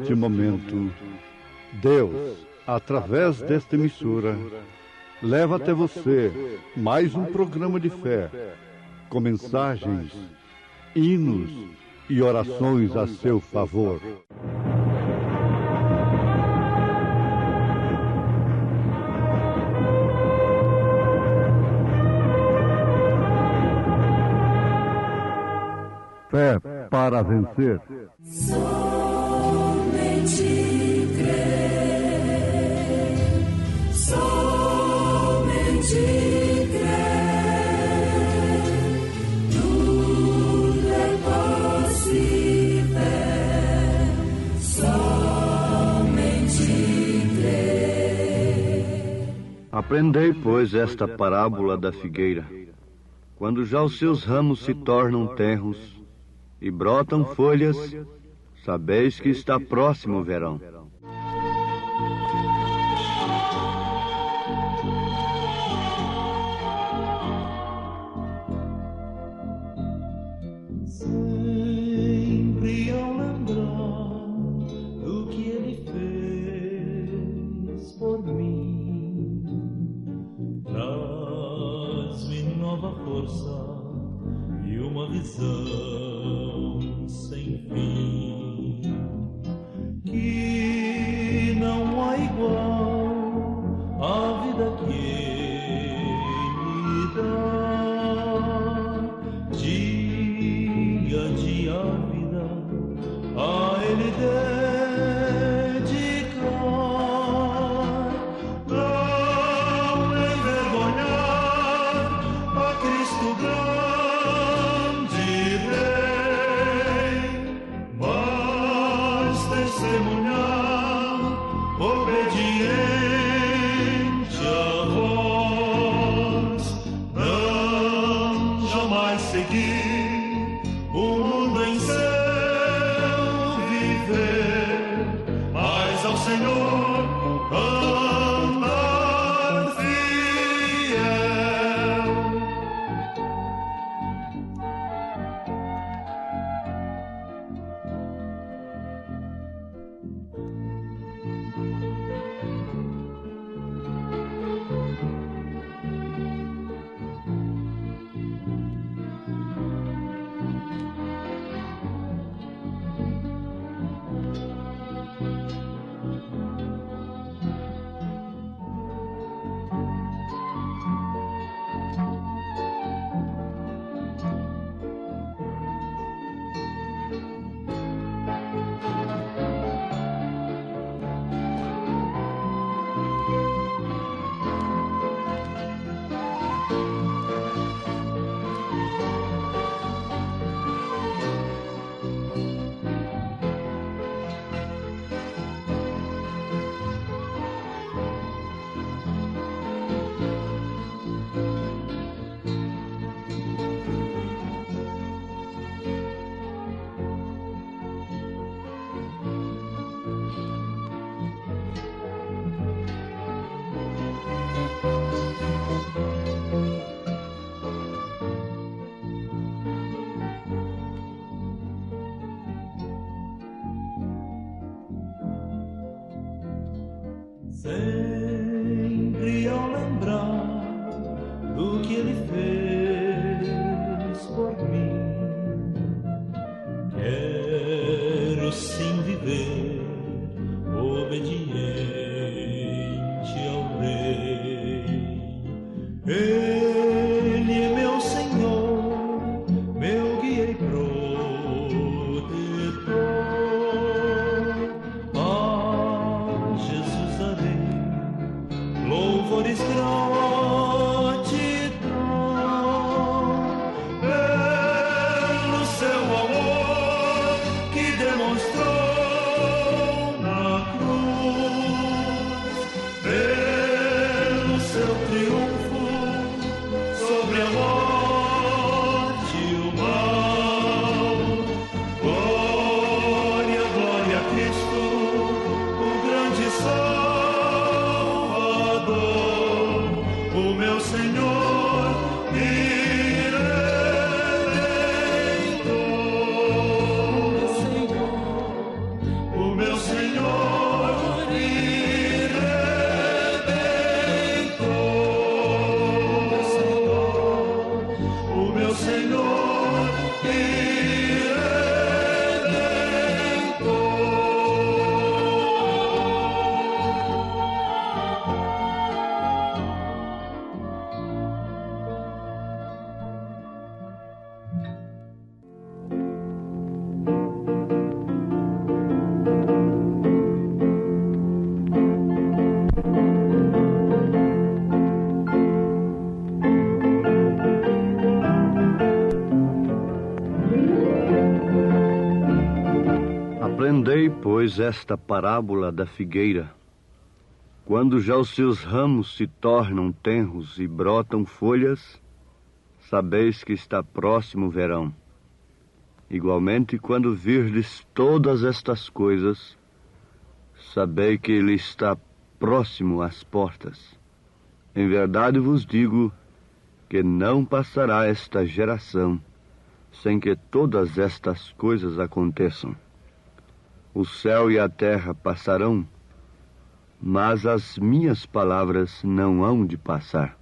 neste momento, Deus, através desta emissora, leva até você mais um programa de fé, com mensagens, hinos e orações a seu favor. Fé para vencer. Somente crer, somente crer, tudo é possível, somente crer. Aprendei, pois, esta parábola da figueira. Quando já os seus ramos se tornam tenros e brotam folhas, sabeis que está próximo o verão. Sempre ao lembrar do que ele fez por mim, traz-me nova força e uma visão sem fim, que não há igual à vida que ele dá. Dia a dia a vida a ele dedicar, não envergonhar a Cristo grande Rei, mas testemunhar obediente a vós, não jamais seguir o mundo em seu viver, mas ao Senhor andar fiel. Sempre ao lembrar do que ele fez por mim, quero sim viver obediente ao Rei. Ele é meu Senhor, meu guia e protetor. A Jesus darei louvores, gratidão pelo seu amor que demonstrou na cruz, pelo seu triunfo sobre a morte e o mal. Glória, glória a Cristo, o grande Salvador, o meu Senhor e Redentor. O meu Senhor pois, esta parábola da figueira. Quando já os seus ramos se tornam tenros e brotam folhas, sabeis que está próximo o verão. Igualmente, quando virdes todas estas coisas, sabei que ele está próximo às portas. Em verdade vos digo que não passará esta geração sem que todas estas coisas aconteçam. O céu e a terra passarão, mas as minhas palavras não hão de passar.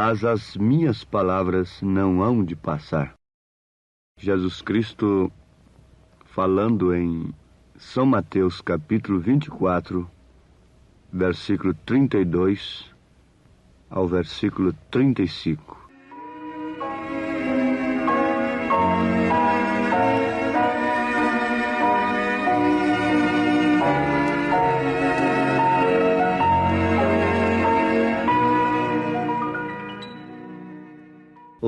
Mas as minhas palavras não hão de passar. Jesus Cristo, falando em São Mateus capítulo 24, versículo 32 ao versículo 35.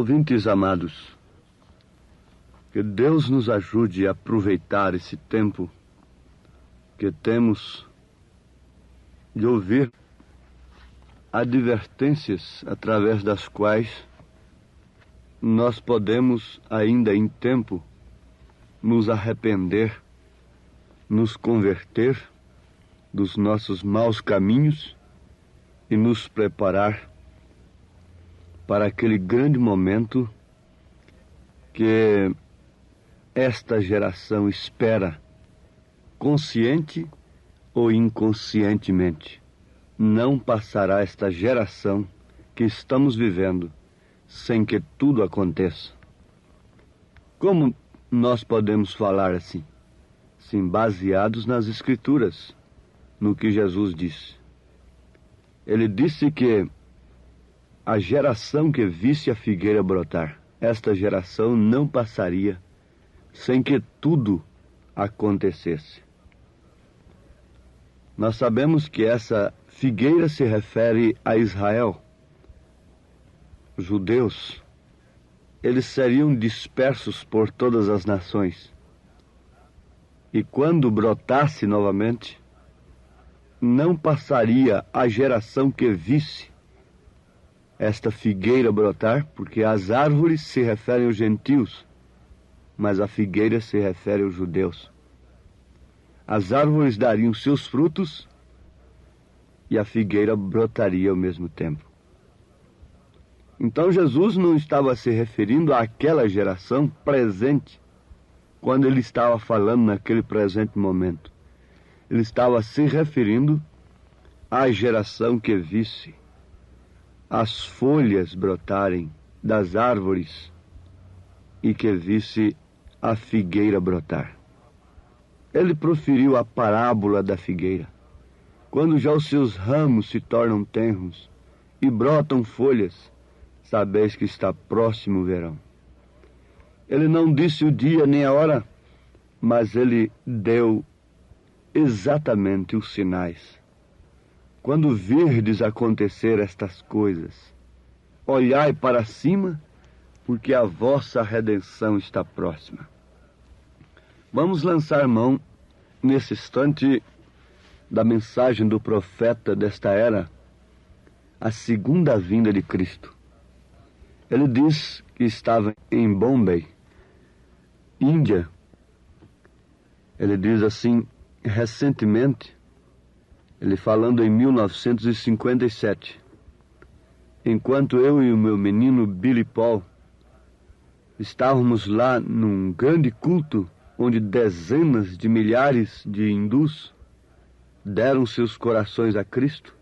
Ouvintes amados, que Deus nos ajude a aproveitar esse tempo que temos de ouvir advertências através das quais nós podemos, ainda em tempo, nos arrepender, nos converter dos nossos maus caminhos e nos preparar para aquele grande momento que esta geração espera, consciente ou inconscientemente. Não passará esta geração que estamos vivendo sem que tudo aconteça. Como nós podemos falar assim? Sim, baseados nas Escrituras, no que Jesus disse. Ele disse que a geração que visse a figueira brotar, esta geração não passaria sem que tudo acontecesse. Nós sabemos que essa figueira se refere a Israel. Os judeus, eles seriam dispersos por todas as nações. E quando brotasse novamente, não passaria a geração que visse esta figueira brotar, porque as árvores se referem aos gentios, mas a figueira se refere aos judeus. As árvores dariam seus frutos e a figueira brotaria ao mesmo tempo. Então Jesus não estava se referindo àquela geração presente, quando ele estava falando naquele presente momento. Ele estava se referindo à geração que visse as folhas brotarem das árvores e que visse a figueira brotar. Ele proferiu a parábola da figueira. Quando já os seus ramos se tornam tenros e brotam folhas, sabeis que está próximo o verão. Ele não disse o dia nem a hora, mas ele deu exatamente os sinais. Quando virdes acontecer estas coisas, olhai para cima, porque a vossa redenção está próxima. Vamos lançar mão, nesse instante, da mensagem do profeta desta era, a segunda vinda de Cristo. Ele diz que estava em Bombay, Índia. Ele diz assim, recentemente, ele falando em 1957, enquanto eu e o meu menino Billy Paul estávamos lá num grande culto onde dezenas de milhares de hindus deram seus corações a Cristo,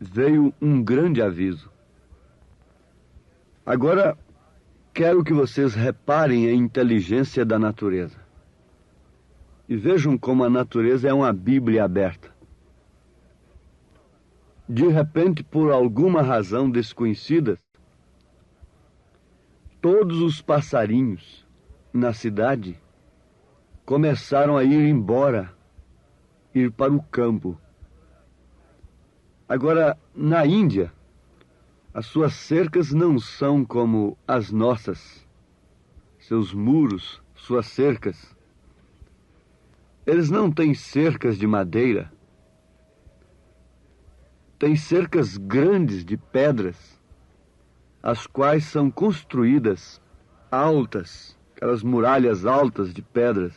veio um grande aviso. Agora, quero que vocês reparem a inteligência da natureza. E vejam como a natureza é uma Bíblia aberta. De repente, por alguma razão desconhecida, todos os passarinhos na cidade começaram a ir embora, ir para o campo. Agora, na Índia, as suas cercas não são como as nossas. Seus muros, suas cercas. Eles não têm cercas de madeira. Têm cercas grandes de pedras, as quais são construídas altas, aquelas muralhas altas de pedras.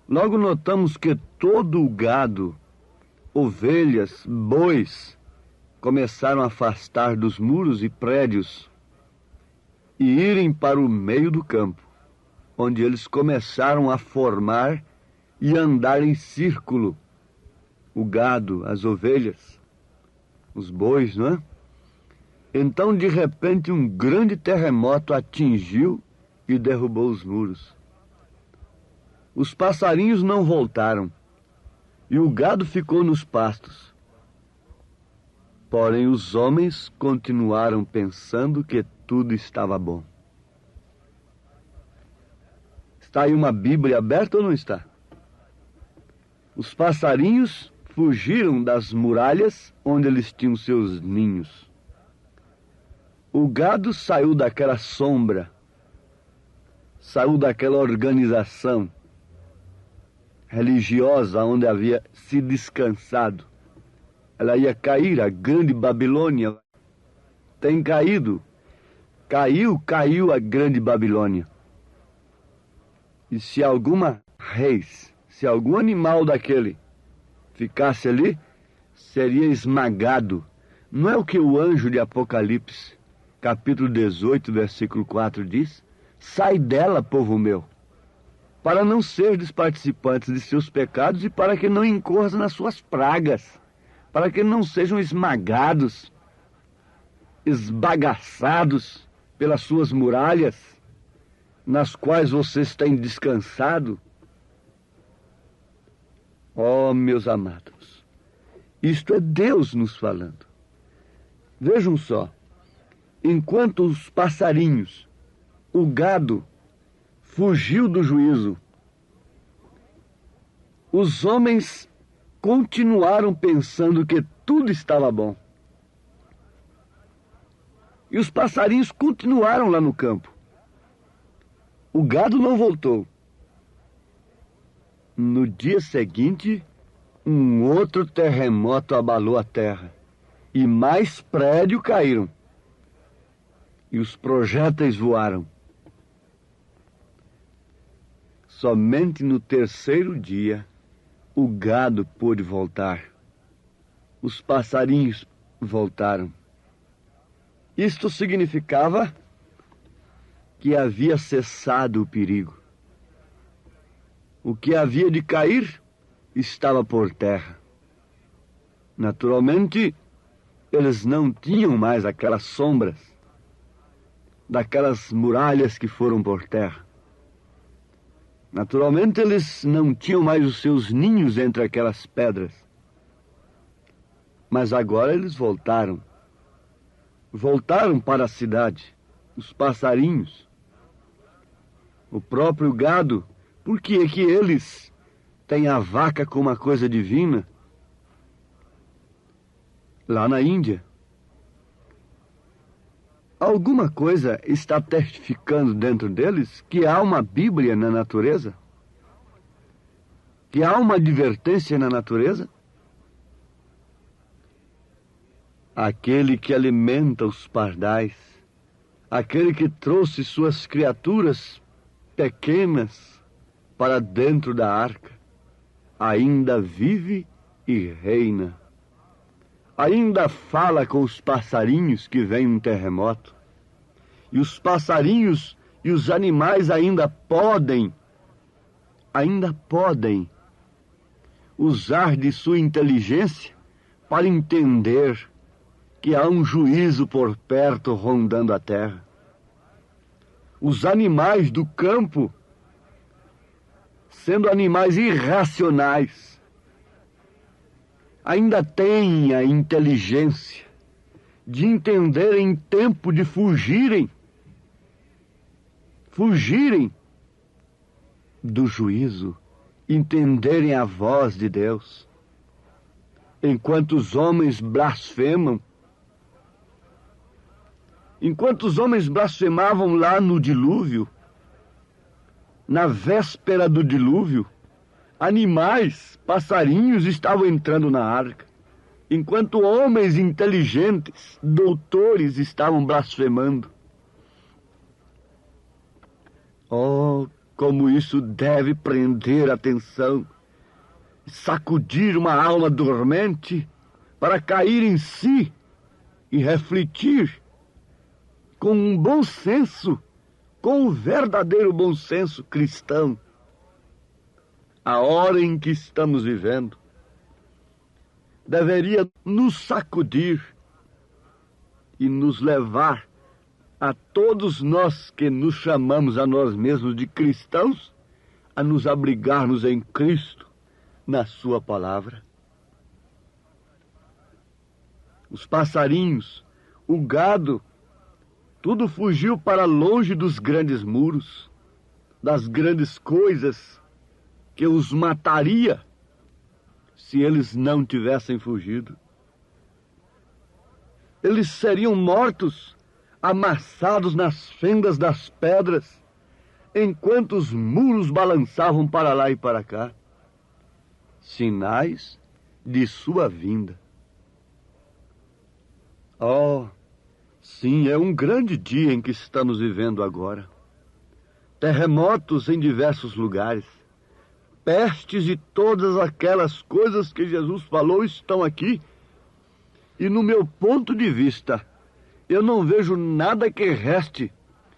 Logo notamos que todo o gado, ovelhas, bois, começaram a afastar dos muros e prédios e irem para o meio do campo, onde eles começaram a formar e andar em círculo. O gado, as ovelhas, os bois, não é? Então, de repente, um grande terremoto atingiu e derrubou os muros. Os passarinhos não voltaram e o gado ficou nos pastos. Porém, os homens continuaram pensando que tudo estava bom. Está aí uma Bíblia aberta ou não está? Os passarinhos fugiram das muralhas onde eles tinham seus ninhos. O gado saiu daquela sombra, saiu daquela organização religiosa onde havia se descansado. Ela ia cair, a grande Babilônia tem caído. Caiu a grande Babilônia. E se alguma reis, se algum animal daquele ficasse ali, seria esmagado. Não é o que o anjo de Apocalipse, capítulo 18, versículo 4 diz? Sai dela, povo meu, para não serdes participantes de seus pecados e para que não incorras nas suas pragas, para que não sejam esmagados, esbagaçados pelas suas muralhas, nas quais vocês têm descansado. Oh, meus amados, isto é Deus nos falando. Vejam só, enquanto os passarinhos, o gado, fugiu do juízo, os homens continuaram pensando que tudo estava bom. E os passarinhos continuaram lá no campo. O gado não voltou. No dia seguinte, um outro terremoto abalou a terra e mais prédios caíram. E os projéteis voaram. Somente no terceiro dia, o gado pôde voltar. Os passarinhos voltaram. Isto significava que havia cessado o perigo. O que havia de cair estava por terra. Naturalmente, eles não tinham mais aquelas sombras daquelas muralhas que foram por terra. Naturalmente, eles não tinham mais os seus ninhos entre aquelas pedras. Mas agora eles voltaram. Voltaram para a cidade. Os passarinhos, o próprio gado. Por que é que eles têm a vaca como uma coisa divina? Lá na Índia, alguma coisa está testificando dentro deles que há uma Bíblia na natureza? Que há uma advertência na natureza? Aquele que alimenta os pardais, aquele que trouxe suas criaturas pequenas para dentro da arca, ainda vive e reina. Ainda fala com os passarinhos que vem um terremoto. E os passarinhos e os animais ainda podem usar de sua inteligência para entender que há um juízo por perto rondando a terra. Os animais do campo, sendo animais irracionais, ainda têm a inteligência de entenderem tempo de fugirem fugirem do juízo, entenderem a voz de Deus. Enquanto os homens blasfemam, enquanto os homens blasfemavam lá no dilúvio, na véspera do dilúvio, animais, passarinhos estavam entrando na arca. Enquanto homens inteligentes, doutores, estavam blasfemando. Oh, como isso deve prender a atenção, sacudir uma alma dormente para cair em si e refletir com um bom senso, com um verdadeiro bom senso cristão, a hora em que estamos vivendo. Deveria nos sacudir e nos levar a todos nós que nos chamamos a nós mesmos de cristãos, a nos abrigarmos em Cristo, na sua palavra. Os passarinhos, o gado, tudo fugiu para longe dos grandes muros, das grandes coisas que os mataria se eles não tivessem fugido. Eles seriam mortos, amassados nas fendas das pedras, enquanto os muros balançavam para lá e para cá. Sinais de sua vinda. Oh, sim, é um grande dia em que estamos vivendo agora. Terremotos em diversos lugares. Pestes e todas aquelas coisas que Jesus falou estão aqui. E no meu ponto de vista, eu não vejo nada que reste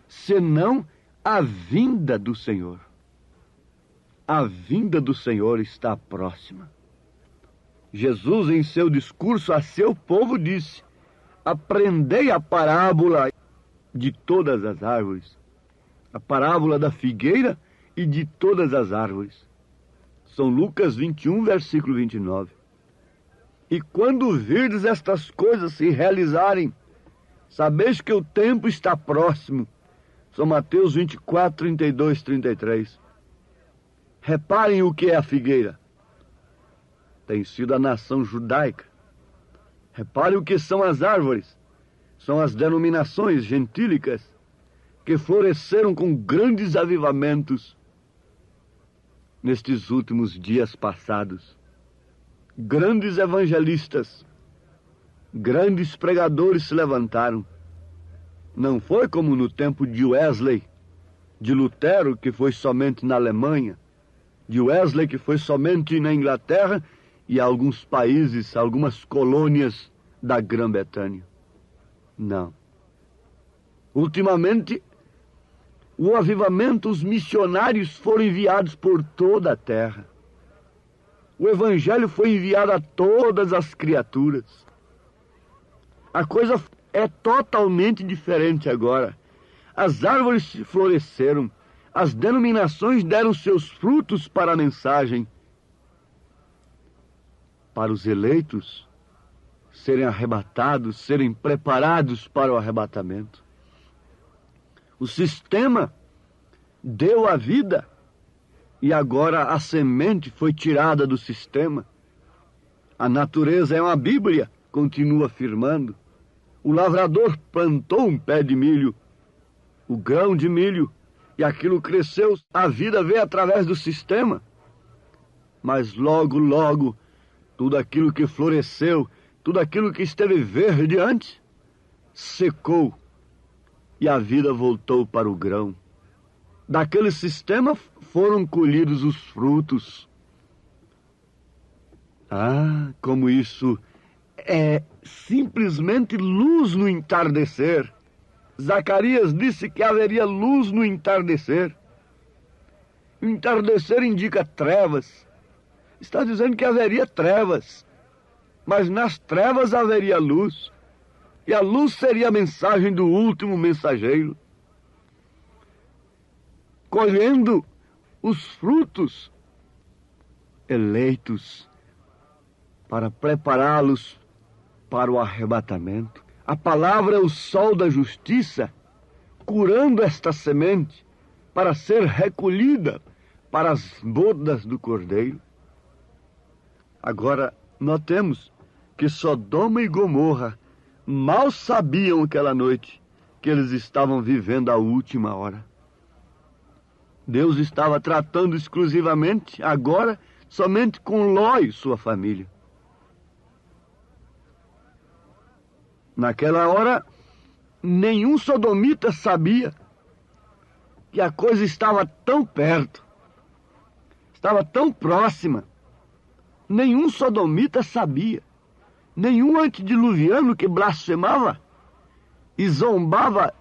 senão a vinda do Senhor. A vinda do Senhor está próxima. Jesus, em seu discurso a seu povo, disse: aprendei a parábola de todas as árvores, a parábola da figueira e de todas as árvores. São Lucas 21, versículo 29. E quando virdes estas coisas se realizarem, sabeis que o tempo está próximo. São Mateus 24, 32, 33. Reparem o que é a figueira. Tem sido a nação judaica. Reparem o que são as árvores. São as denominações gentílicas que floresceram com grandes avivamentos nestes últimos dias passados. Grandes evangelistas, grandes pregadores se levantaram. Não foi como no tempo de Wesley, de Lutero, que foi somente na Alemanha, de Wesley, que foi somente na Inglaterra e alguns países, algumas colônias da Grã-Bretanha. Não. Ultimamente, o avivamento, os missionários foram enviados por toda a terra. O evangelho foi enviado a todas as criaturas. A coisa é totalmente diferente agora. As árvores floresceram, as denominações deram seus frutos para a mensagem. Para os eleitos serem arrebatados, serem preparados para o arrebatamento. O sistema deu a vida e agora a semente foi tirada do sistema. A natureza é uma Bíblia, continua afirmando. O lavrador plantou um pé de milho, o grão de milho, e aquilo cresceu. A vida veio através do sistema. Mas logo, logo, tudo aquilo que floresceu, tudo aquilo que esteve verde antes, secou. E a vida voltou para o grão. Daquele sistema foram colhidos os frutos. Ah, como isso é simplesmente luz no entardecer. Zacarias disse que haveria luz no entardecer. O entardecer indica trevas. Está dizendo que haveria trevas. Mas nas trevas haveria luz. E a luz seria a mensagem do último mensageiro, colhendo os frutos eleitos para prepará-los para o arrebatamento. A palavra é o sol da justiça, curando esta semente, para ser recolhida para as bodas do Cordeiro. Agora, notemos que Sodoma e Gomorra mal sabiam aquela noite que eles estavam vivendo a última hora. Deus estava tratando exclusivamente, agora, somente com Ló e sua família. Naquela hora, nenhum sodomita sabia que a coisa estava tão perto, estava tão próxima. Nenhum sodomita sabia, nenhum antediluviano que blasfemava e zombava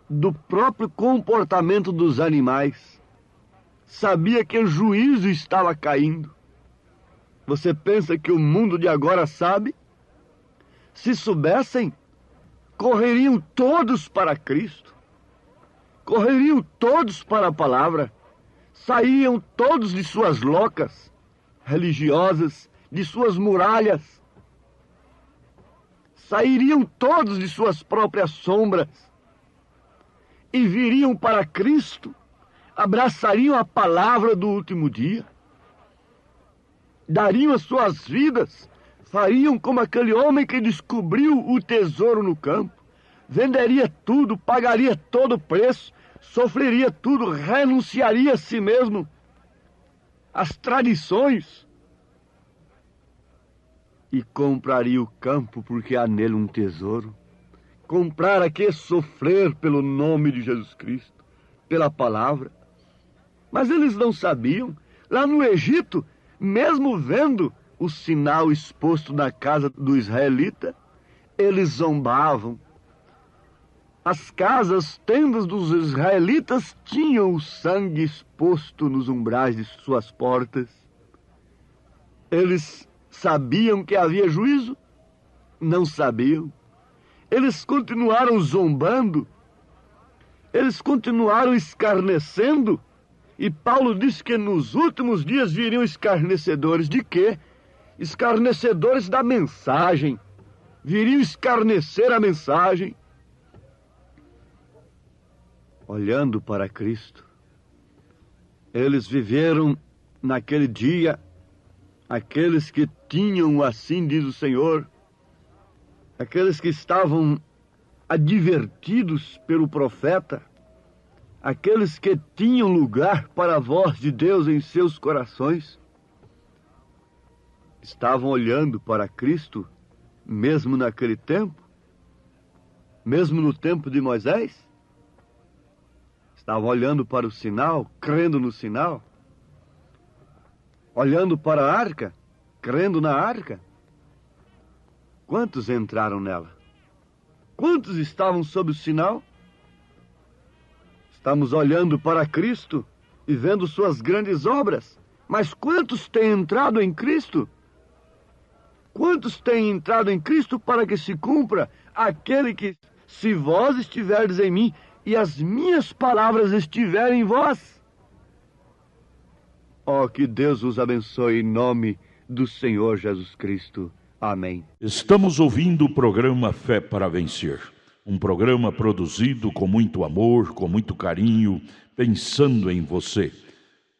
do próprio comportamento dos animais sabia que o juízo estava caindo. Você pensa que o mundo de agora sabe? Se soubessem, correriam todos para Cristo, correriam todos para a palavra, saíam todos de suas locas religiosas, de suas muralhas, sairiam todos de suas próprias sombras e viriam para Cristo, abraçariam a palavra do último dia, dariam as suas vidas, fariam como aquele homem que descobriu o tesouro no campo, venderia tudo, pagaria todo o preço, sofreria tudo, renunciaria a si mesmo, às tradições, e compraria o campo porque há nele um tesouro. Comprar aqui é sofrer pelo nome de Jesus Cristo, pela palavra. Mas eles não sabiam. Lá no Egito, mesmo vendo o sinal exposto na casa do israelita, eles zombavam. As casas, tendas dos israelitas tinham o sangue exposto nos umbrais de suas portas. Eles sabiam que havia juízo? Não sabiam. Eles continuaram zombando. Eles continuaram escarnecendo. E Paulo disse que nos últimos dias viriam escarnecedores de quê? Escarnecedores da mensagem. Viriam escarnecer a mensagem. Olhando para Cristo, eles viveram naquele dia, aqueles que tinham, assim diz o Senhor, aqueles que estavam advertidos pelo profeta, aqueles que tinham lugar para a voz de Deus em seus corações, estavam olhando para Cristo, mesmo naquele tempo, mesmo no tempo de Moisés, estavam olhando para o sinal, crendo no sinal, olhando para a arca, crendo na arca. Quantos entraram nela? Quantos estavam sob o sinal? Estamos olhando para Cristo e vendo suas grandes obras, mas quantos têm entrado em Cristo? Quantos têm entrado em Cristo para que se cumpra aquele que, se vós estiverdes em mim e as minhas palavras estiverem em vós? Oh, que Deus os abençoe em nome do Senhor Jesus Cristo. Amém. Estamos ouvindo o programa Fé para Vencer. Um programa produzido com muito amor, com muito carinho, pensando em você.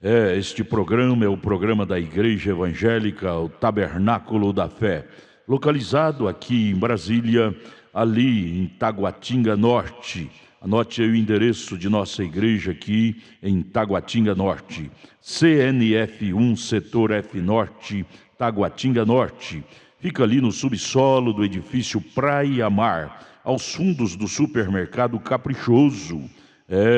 Este programa é o programa da Igreja Evangélica, o Tabernáculo da Fé, localizado aqui em Brasília, ali em Taguatinga Norte. Anote aí o endereço de nossa igreja aqui em Taguatinga Norte. CNF1, Setor F Norte, Taguatinga Norte. Fica ali no subsolo do edifício Praia Mar, aos fundos do supermercado Caprichoso.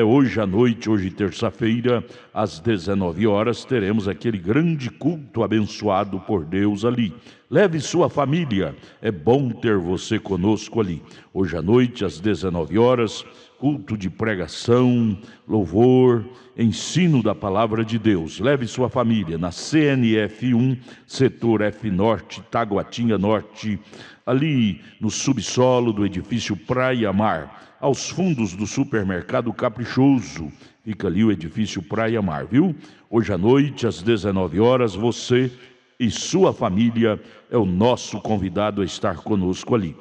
Hoje à noite, hoje terça-feira, às 19 horas, teremos aquele grande culto abençoado por Deus ali. Leve sua família, é bom ter você conosco ali. Hoje à noite, às 19 horas, culto de pregação, louvor, ensino da palavra de Deus. Leve sua família na CNF1, Setor F Norte, Taguatinga Norte, ali no subsolo do edifício Praia Mar, aos fundos do supermercado Caprichoso. Fica ali o edifício Praia Mar, viu? Hoje à noite, às 19 horas, você e sua família é o nosso convidado a estar conosco ali.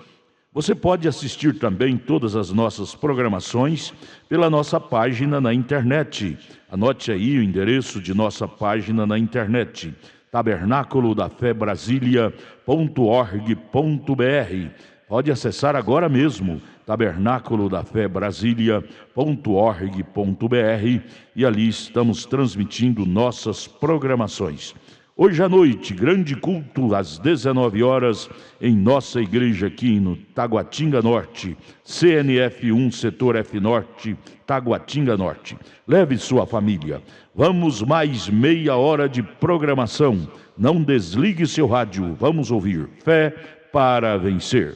Você pode assistir também todas as nossas programações pela nossa página na internet. Anote aí o endereço de nossa página na internet: tabernaculodafebrasilia.org.br. Pode acessar agora mesmo, tabernaculodafebrasilia.org.br, e ali estamos transmitindo nossas programações. Hoje à noite, grande culto às 19 horas em nossa igreja aqui no Taguatinga Norte, CNF 1, Setor F Norte, Taguatinga Norte. Leve sua família. Vamos mais meia hora de programação. Não desligue seu rádio. Vamos ouvir Fé para Vencer.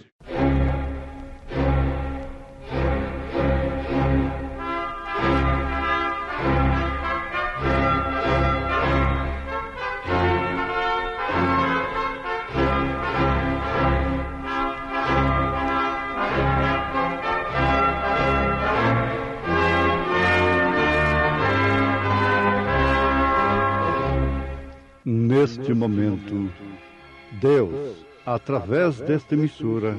Neste momento, Deus, através desta emissora,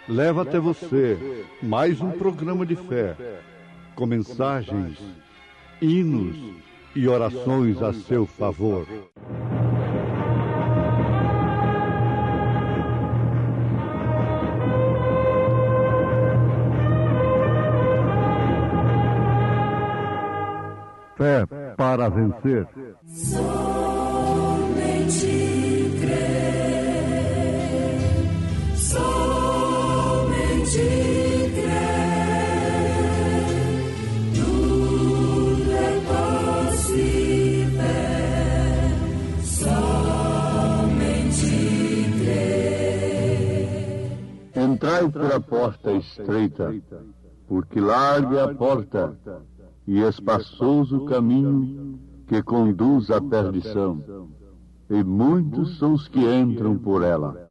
leva até você mais um programa de fé, com mensagens, hinos e orações a seu favor. Fé para vencer. Somente crer, somente crer, tudo é possível, somente crer. Entrai pela porta estreita, porque larga é a porta e espaçoso o caminho que conduz à perdição, e muitos são os que entram por ela.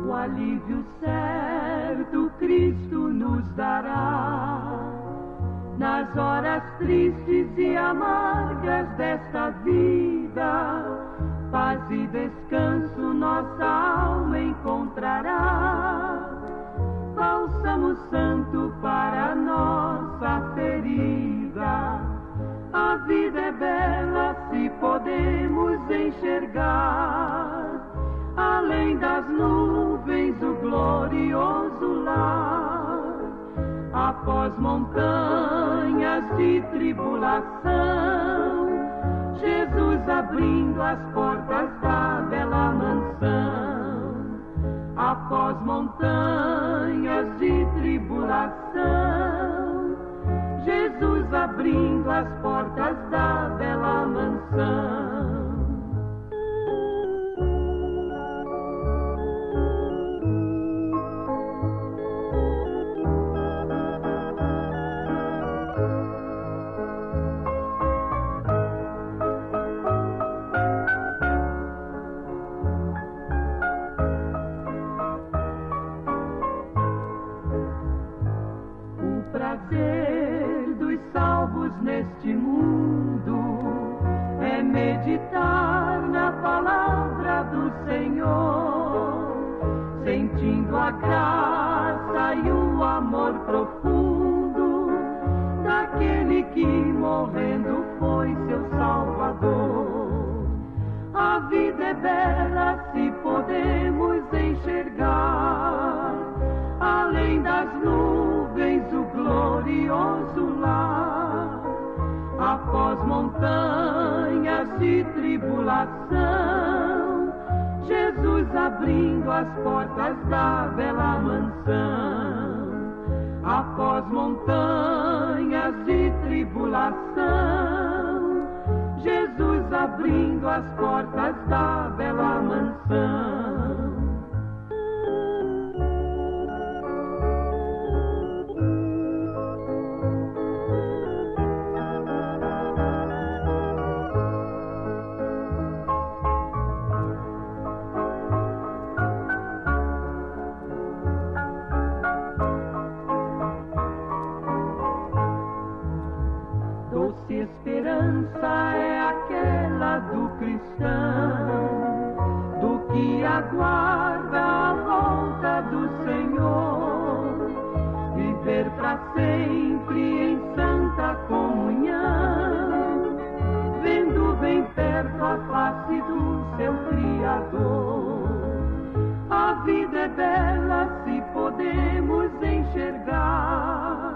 O alívio certo Cristo nos dará nas horas tristes e amargas desta vida. Paz e descanso nossa alma encontrará, bálsamo santo para nossa ferida. A vida é bela se podemos enxergar, além das nuvens, o glorioso lar. Após montanhas de tribulação, Jesus abrindo as portas da bela mansão. Após montanhas de tribulação, Jesus abrindo as portas da bela mansão. O prazer dos salvos neste mundo é meditar na palavra do Senhor, sentindo a graça e o amor profundo daquele que morrendo foi seu Salvador. A vida é bela se podemos enxergar, além das nuvens, o glorioso lar. Após montanhas de tribulação, Jesus abrindo as portas da bela mansão. Após montanhas de tribulação, Jesus abrindo as portas da bela mansão. doce esperança é aquela do cristão, do que aguarda a volta do Senhor, viver para sempre em santa comunhão, vendo bem perto a face do seu Criador. A vida é bela se podemos enxergar,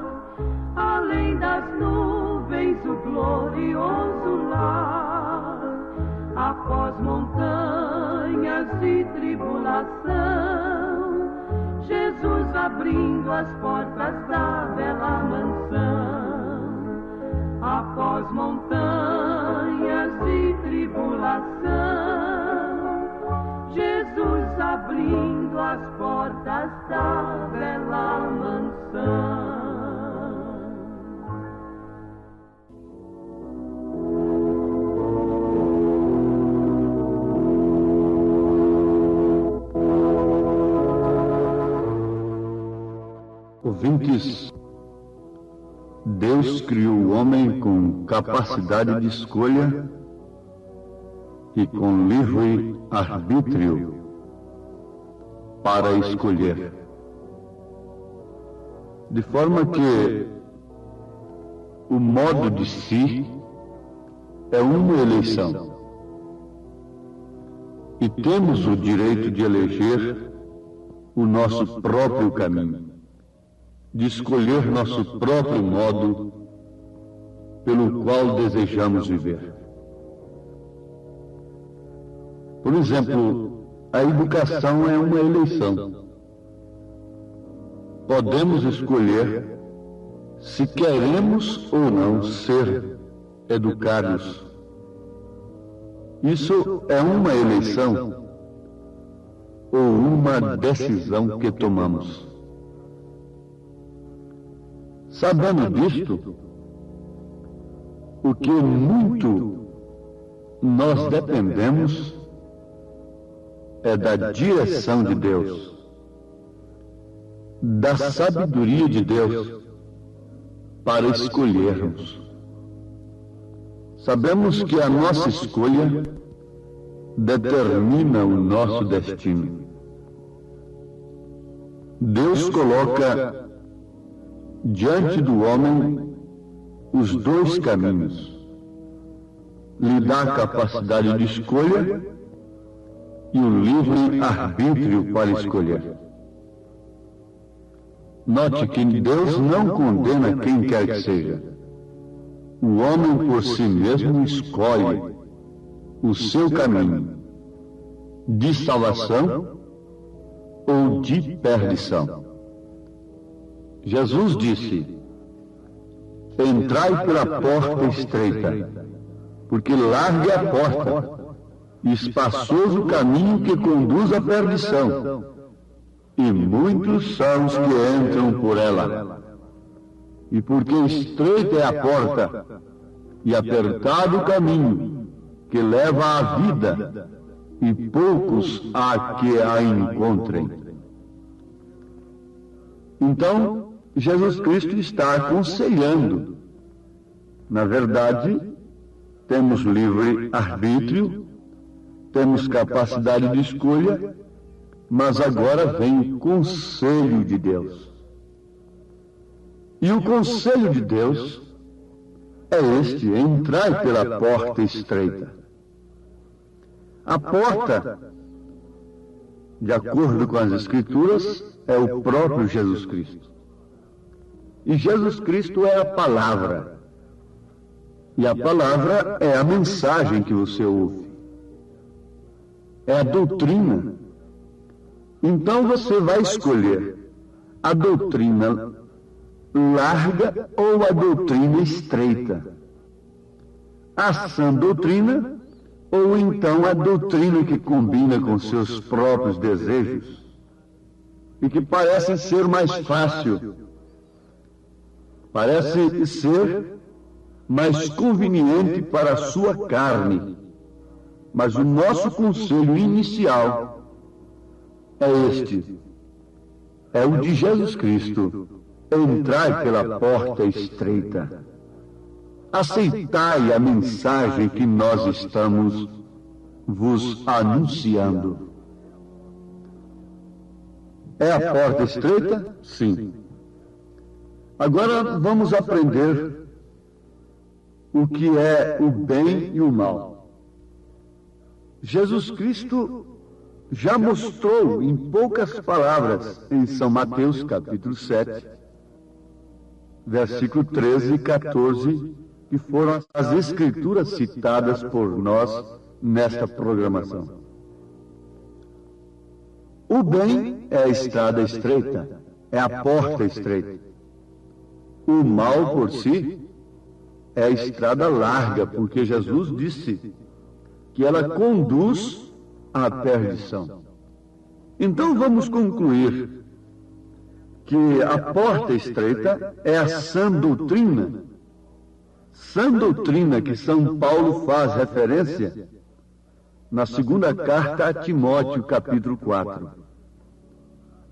além das nuvens o glorioso lar. Após montanhas de tribulação, Jesus abrindo as portas da bela mansão. Após montanhas de tribulação, Jesus abrindo as portas da bela mansão. Ouvintes, Deus criou o homem com capacidade de escolha e com livre arbítrio para escolher. De forma que o modo de si é uma eleição. E temos o direito de eleger o nosso próprio caminho, de escolher nosso próprio modo pelo qual desejamos viver. Por exemplo, a educação é uma eleição. Podemos escolher se queremos ou não ser educados. Isso é uma eleição ou uma decisão que tomamos. Sabendo disto, o que muito nós dependemos é da direção de Deus, da sabedoria de Deus para escolhermos. Sabemos que a nossa escolha determina o nosso destino. Deus coloca diante do homem os dois caminhos, lhe dá a capacidade de escolha e o livre arbítrio para escolher. Note que Deus não condena quem quer que seja. O homem por si mesmo escolhe o seu caminho de salvação ou de perdição. Jesus disse: entrai pela porta estreita, porque larga é a porta, e espaçoso o caminho que conduz à perdição, e muitos são os que entram por ela. E porque estreita é a porta, e apertado o caminho que leva à vida, e poucos há que a encontrem. Então, Jesus Cristo está aconselhando. Na verdade, temos livre arbítrio, temos capacidade de escolha, mas agora vem o conselho de Deus. E o conselho de Deus é este: entrai pela porta estreita. A porta, de acordo com as Escrituras, é o próprio Jesus Cristo. E Jesus Cristo é a palavra. E a palavra é a mensagem que você ouve. É a doutrina. Então você vai escolher a doutrina larga ou a doutrina estreita. A sã doutrina ou então a doutrina que combina com seus próprios desejos e que parece ser mais fácil, parece ser mais conveniente para a sua carne. Mas o nosso conselho inicial é este, é o de Jesus Cristo: entrai pela porta estreita. aceitai a mensagem que nós estamos vos anunciando. É a porta estreita? Sim. Agora vamos aprender o que é o bem e o mal. Jesus Cristo já mostrou em poucas palavras em São Mateus capítulo 7, versículo 13 e 14, que foram as escrituras citadas por nós nesta programação. O bem é a estrada estreita, é a porta estreita. O mal por si é a estrada larga, porque Jesus disse que ela conduz à perdição. Então vamos concluir que a porta estreita é a sã doutrina que São Paulo faz referência na segunda carta a Timóteo, capítulo 4,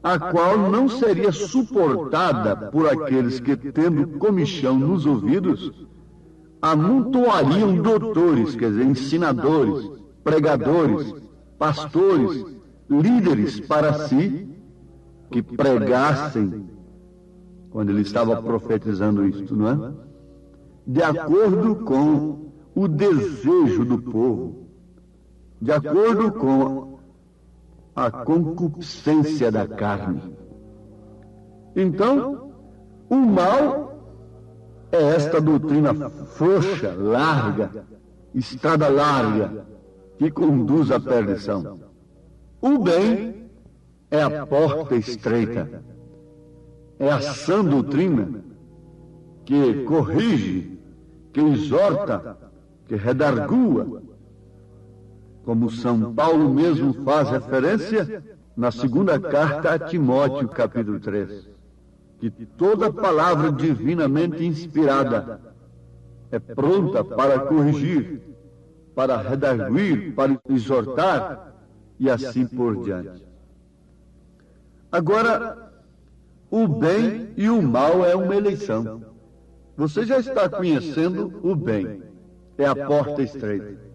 a qual não seria suportada por aqueles que, tendo comichão nos ouvidos, amontoariam doutores, quer dizer, ensinadores, pregadores, pastores, líderes para si, que pregassem, quando ele estava profetizando isto, não é? De acordo com o desejo do povo, de acordo com a concupiscência da carne. Então, o mal é esta doutrina frouxa, larga, estrada larga, que conduz à perdição. O bem é a porta estreita, é a sã doutrina que corrige, que exorta, que redargua, como São Paulo mesmo faz referência na segunda carta a Timóteo, capítulo 3, que toda palavra divinamente inspirada é pronta para corrigir, para redarguir, para exortar e assim por diante. Agora, o bem e o mal é uma eleição. Você já está conhecendo o bem, é a porta estreita.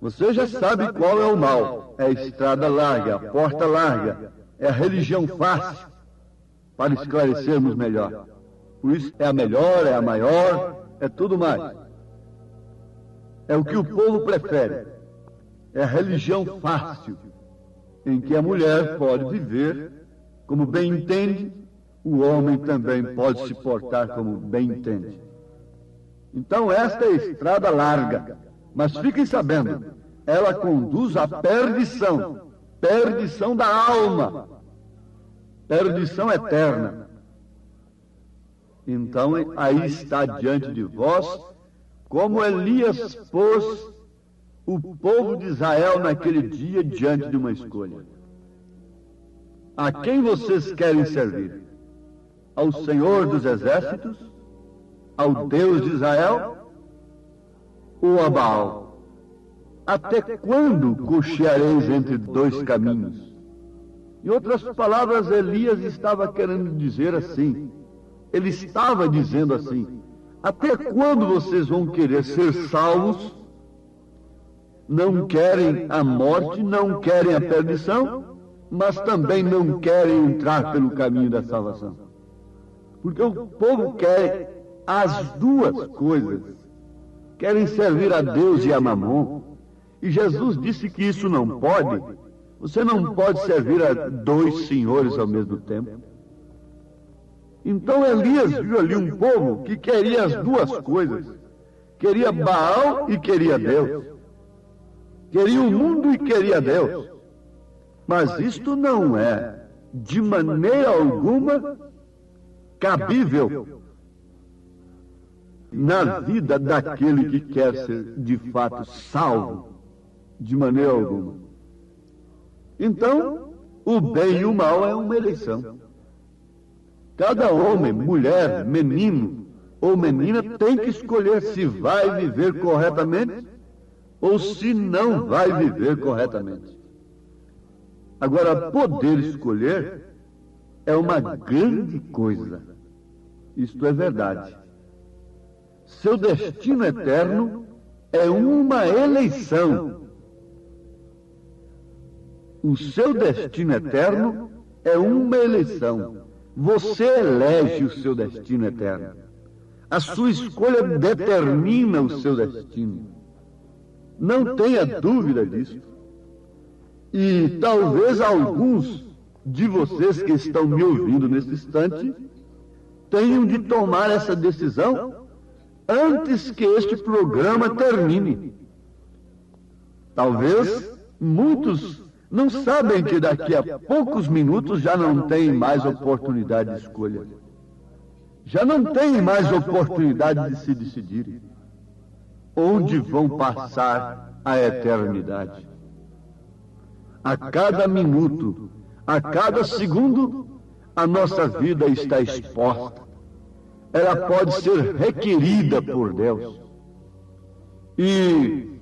Você já sabe qual é o mal, é a estrada larga, a porta larga, é a religião fácil, para esclarecermos melhor. Por isso é a melhor, é a maior, é tudo mais. É o que o povo prefere. É a religião fácil, em que a mulher pode viver como bem entende, o homem também pode se portar como bem entende. Então esta é a estrada larga. Mas fiquem sabendo, ela conduz à perdição, perdição da alma, perdição eterna. Então aí está diante de vós, como Elias pôs o povo de Israel naquele dia diante de uma escolha. A quem vocês querem servir? Ao Senhor dos Exércitos? Ao Deus de Israel? Ou a Baal? Até quando cocheareis entre dois caminhos? Em outras palavras, Elias estava querendo dizer assim. Ele estava dizendo assim: até quando vocês vão querer ser salvos? Não querem a morte, não querem a perdição, mas também não querem entrar pelo caminho da salvação. Porque o povo quer as duas coisas. Querem servir a Deus e a Mamon. E Jesus disse que isso não pode. Você não pode servir a dois senhores ao mesmo tempo. Então Elias viu ali um povo que queria as duas coisas. Queria Baal e queria Deus. Queria o mundo e queria Deus. Mas isto não é, de maneira alguma, cabível na vida daquele que quer ser de fato salvo, de maneira alguma. Então, o bem e o mal é uma eleição. Cada homem, mulher, menino ou menina tem que escolher se vai viver corretamente ou se não vai viver corretamente. Agora, poder escolher é uma grande coisa. Isto é verdade. Seu destino eterno é uma eleição. O seu destino eterno é uma eleição. Você elege o seu destino eterno. A sua escolha determina o seu destino. Não tenha dúvida disso. E talvez alguns de vocês que estão me ouvindo nesse instante tenham de tomar essa decisão antes que este programa termine. Talvez muitos não sabem que daqui a poucos minutos já não tem mais oportunidade de escolha. Já não tem mais oportunidade de se decidirem onde vão passar a eternidade. A cada minuto, a cada segundo, a nossa vida está exposta. Ela pode ser requerida por Deus. E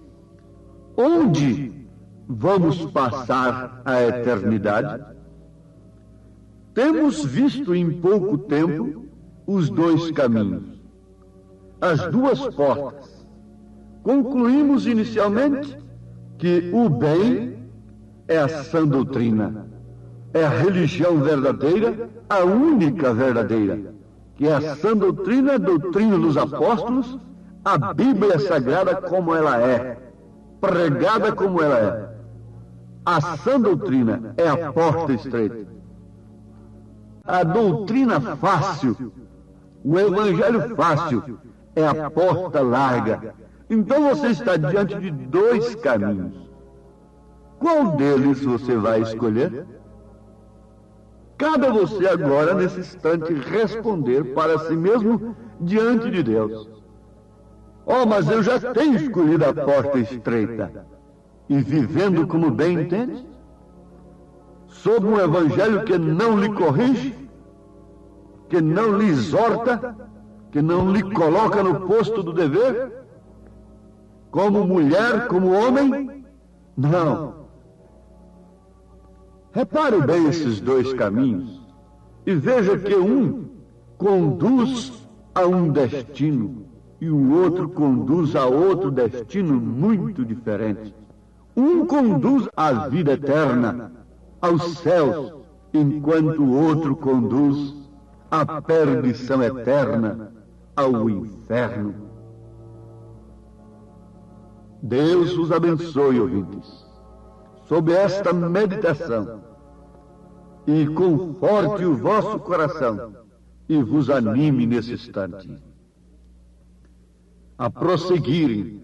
onde vamos passar a eternidade? Temos visto em pouco tempo os dois caminhos, as duas portas. Concluímos inicialmente que o bem é a sã doutrina, é a religião verdadeira, a única verdadeira, que é a sã doutrina, a doutrina dos apóstolos, a Bíblia Sagrada como ela é, pregada como ela é. A sã doutrina é a porta estreita. A doutrina fácil, o evangelho fácil, é a porta larga. Então você está diante de dois caminhos. Qual deles você vai escolher? Cabe a você agora, nesse instante, responder para si mesmo diante de Deus. Oh, mas eu já tenho escolhido a porta estreita. E vivendo como bem entende? Sob um evangelho que não lhe corrige, que não lhe exorta, que não lhe coloca no posto do dever? Como mulher, como homem? Não. Repare bem esses dois caminhos e veja que um conduz a um destino e o outro conduz a outro destino muito diferente. Um conduz à vida eterna, aos céus, enquanto o outro conduz à perdição eterna, ao inferno. Deus os abençoe, ouvintes, sob esta meditação, e conforte o vosso coração e vos anime nesse instante a prosseguirem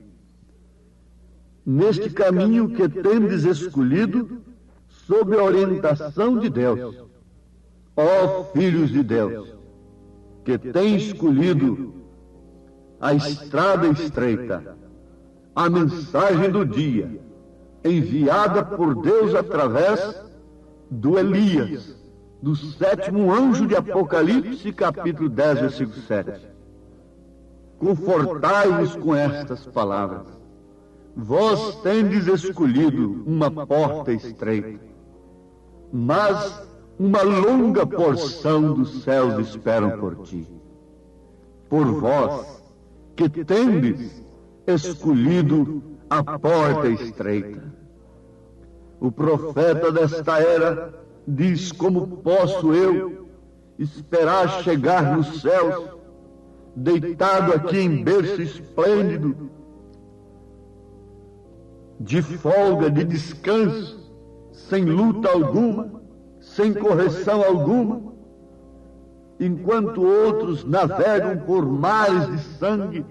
neste caminho que tendes escolhido sob a orientação de Deus. Ó filhos de Deus, que têm escolhido a estrada estreita, a mensagem do dia, enviada por Deus através do Elias, do 7º anjo de Apocalipse, capítulo 10, versículo 7. Confortai-vos com estas palavras. Vós tendes escolhido uma porta estreita, mas uma longa porção dos céus esperam por ti. Por vós, que tendes escolhido a porta estreita. O profeta desta era diz: como posso eu esperar chegar nos céus, deitado aqui em berço esplêndido, de folga, de descanso, sem luta alguma, sem correção alguma, enquanto outros navegam por mares de sangue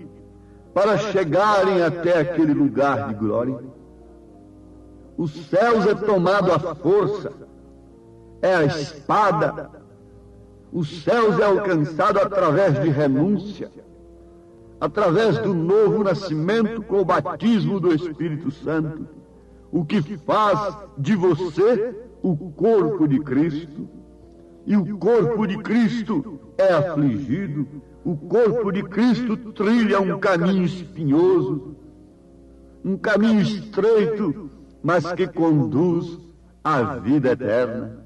para chegarem até aquele lugar de glória. Os céus é tomado à força, é a espada. Os céus é alcançado através de renúncia, através do novo nascimento com o batismo do Espírito Santo, o que faz de você o corpo de Cristo. E o corpo de Cristo é afligido, o corpo de Cristo trilha um caminho espinhoso, um caminho estreito, mas que conduz à vida eterna.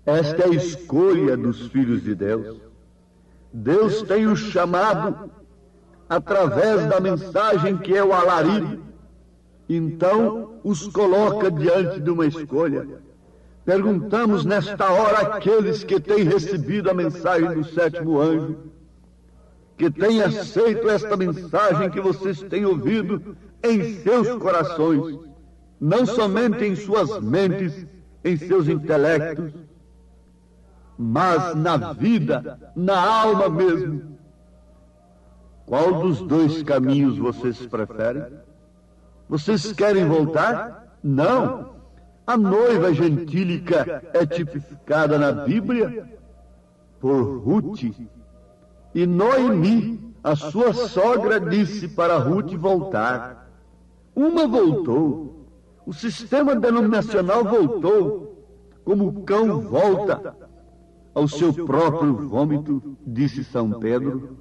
Esta é a escolha dos filhos de Deus. Deus tem o chamado através da mensagem que é o alarido. Então, os coloca diante de uma escolha. Perguntamos nesta hora àqueles que têm recebido a mensagem do sétimo anjo, que têm aceito esta mensagem que vocês têm ouvido em seus corações, não somente em suas mentes, em seus intelectos, mas na vida, na alma mesmo. Qual dos dois caminhos vocês preferem? Vocês querem voltar? Não. A noiva gentílica é tipificada na Bíblia por Ruth. E Noemi, a sua sogra, disse para Ruth voltar. Uma voltou. O sistema denominacional voltou. Como o cão volta ao seu próprio vômito, disse São Pedro.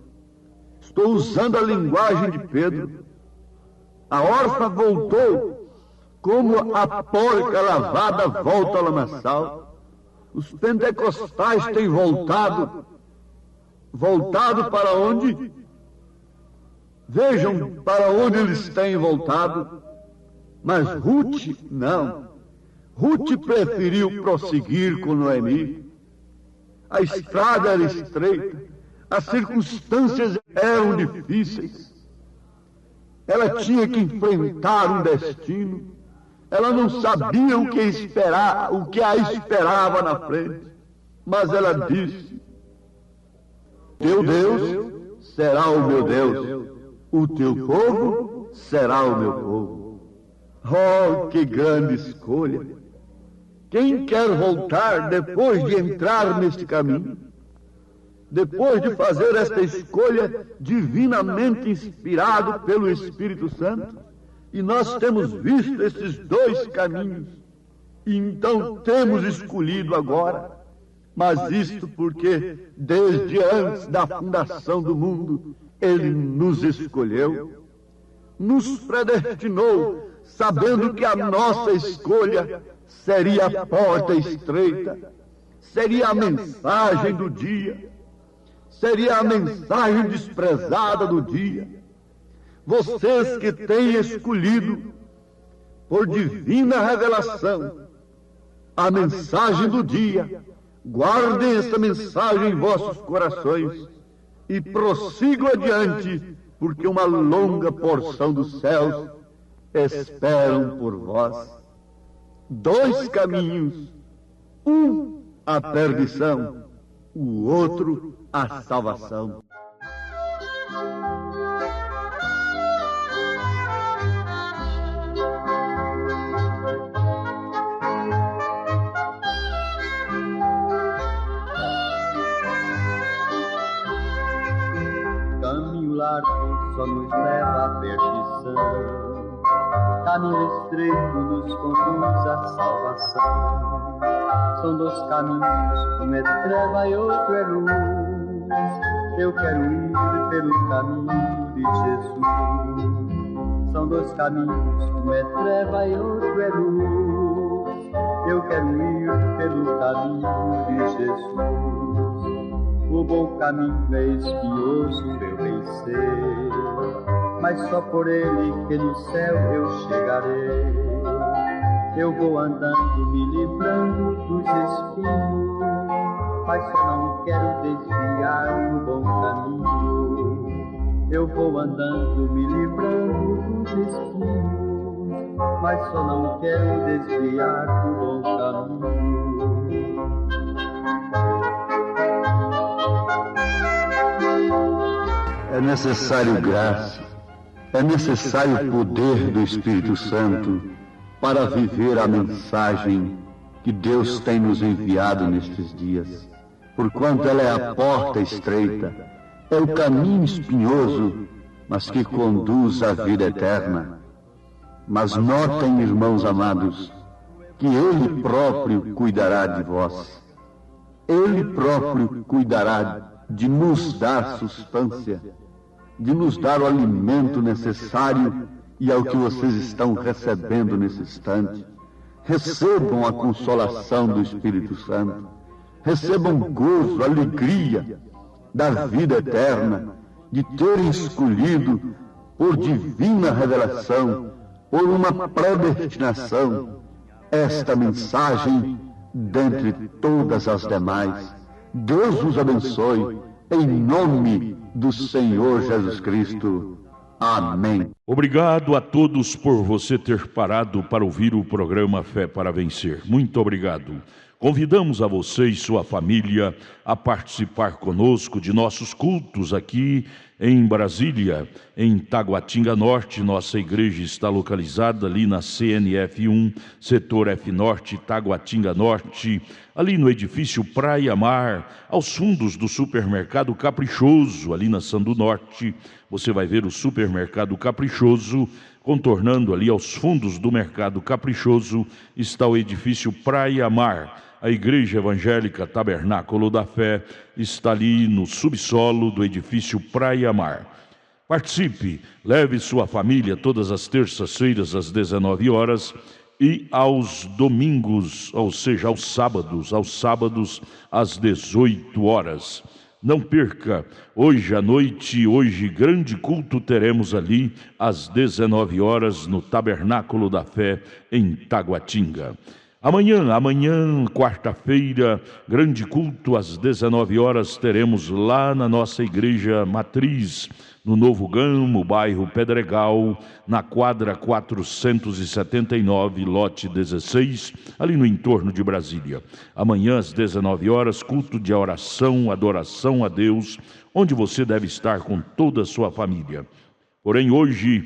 Estou usando a linguagem de Pedro. A órfã voltou, como a porca lavada volta ao lamaçal. Os pentecostais têm voltado. Voltado para onde? Vejam para onde eles têm voltado. Mas Ruth, não. Ruth preferiu prosseguir com Noemi. A estrada era estreita, as circunstâncias eram difíceis. Ela tinha que enfrentar um destino. Ela não sabia o que esperar, o que a esperava na frente. Mas ela disse: teu Deus será o meu Deus, o teu povo será o meu povo. Oh, que grande escolha! Quem quer voltar depois de entrar neste caminho? Depois de fazer esta escolha divinamente inspirado pelo Espírito Santo? E nós temos visto esses dois caminhos. E então temos escolhido agora. Mas isto porque, desde antes da fundação do mundo, Ele nos escolheu, nos predestinou, sabendo que a nossa escolha seria a porta estreita, seria a mensagem do dia, seria a mensagem desprezada do dia. Vocês que têm escolhido, por divina revelação, a mensagem do dia, guardem esta mensagem em vossos corações e prossigam adiante, porque uma longa porção dos céus esperam por vós. Dois caminhos, um a perdição, o outro a salvação. Caminho largo só nos leva à perdição. Caminho estreito nos conduz à salvação. São dois caminhos, um é treva e outro é luz. Eu quero ir pelo caminho de Jesus. São dois caminhos, um é treva e outro é luz. Eu quero ir pelo caminho de Jesus. O bom caminho é espinhoso, eu bem sei, mas só por ele que no céu eu chegarei. Eu vou andando me livrando dos espinhos, mas só não quero desviar do bom caminho. Eu vou andando me livrando dos espinhos, mas só não quero desviar do bom caminho. É necessário graça, é necessário poder do Espírito Santo para viver a mensagem que Deus tem nos enviado nestes dias. Porquanto ela é a porta estreita, é o caminho espinhoso, mas que conduz à vida eterna. Mas notem, irmãos amados, que Ele próprio cuidará de vós. Ele próprio cuidará de nos dar substância, de nos dar o alimento necessário e ao que vocês estão recebendo nesse instante. Recebam a consolação do Espírito Santo, recebam gozo, alegria, da vida eterna, de terem escolhido, por divina revelação, por uma predestinação, esta mensagem dentre todas as demais. Deus os abençoe, em nome do Senhor Jesus Cristo. Amém. Obrigado a todos por você ter parado para ouvir o programa Fé para Vencer. Muito obrigado. Convidamos a você e sua família a participar conosco de nossos cultos aqui em Brasília, em Taguatinga Norte. Nossa igreja está localizada ali na CNF 1, setor F Norte, Taguatinga Norte, ali no edifício Praia Mar, aos fundos do supermercado Caprichoso, ali na Sandu Norte. Você vai ver o supermercado Caprichoso. Contornando ali aos fundos do mercado Caprichoso está o edifício Praia Mar. A Igreja Evangélica Tabernáculo da Fé está ali no subsolo do edifício Praia Mar. Participe, leve sua família todas as terças-feiras às 19 horas e aos domingos, ou seja, aos sábados às 18 horas. Não perca, hoje à noite, hoje grande culto teremos ali às 19 horas no Tabernáculo da Fé em Taguatinga. Amanhã, quarta-feira, grande culto às 19 horas teremos lá na nossa igreja matriz, no Novo Gamo, bairro Pedregal, na quadra 479, lote 16, ali no entorno de Brasília. Amanhã às 19 horas, culto de oração, adoração a Deus, onde você deve estar com toda a sua família. Porém, hoje,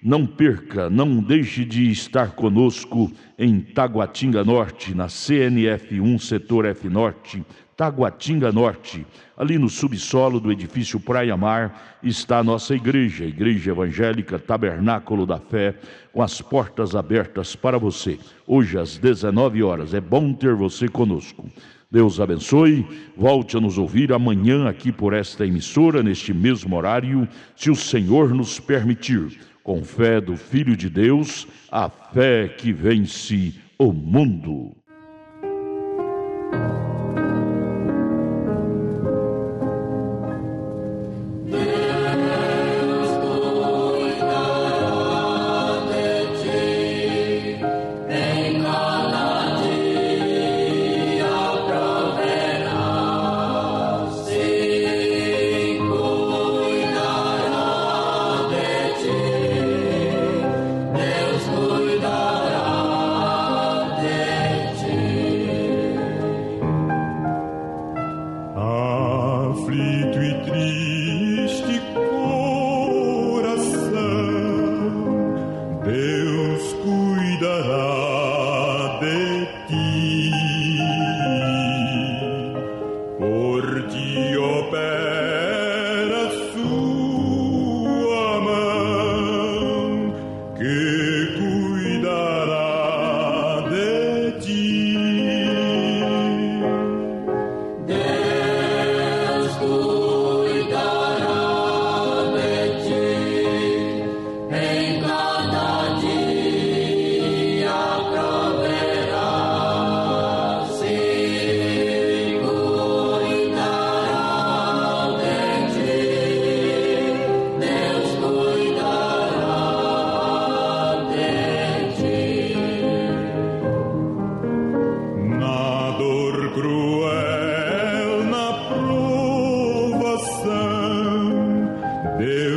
não perca, não deixe de estar conosco em Taguatinga Norte, na CNF 1, setor F Norte, Taguatinga Norte. Ali no subsolo do edifício Praia Mar está a nossa igreja, a Igreja Evangélica Tabernáculo da Fé, com as portas abertas para você. Hoje às 19 horas, é bom ter você conosco. Deus abençoe, volte a nos ouvir amanhã aqui por esta emissora, neste mesmo horário, se o Senhor nos permitir, com fé do Filho de Deus, a fé que vence o mundo. Deus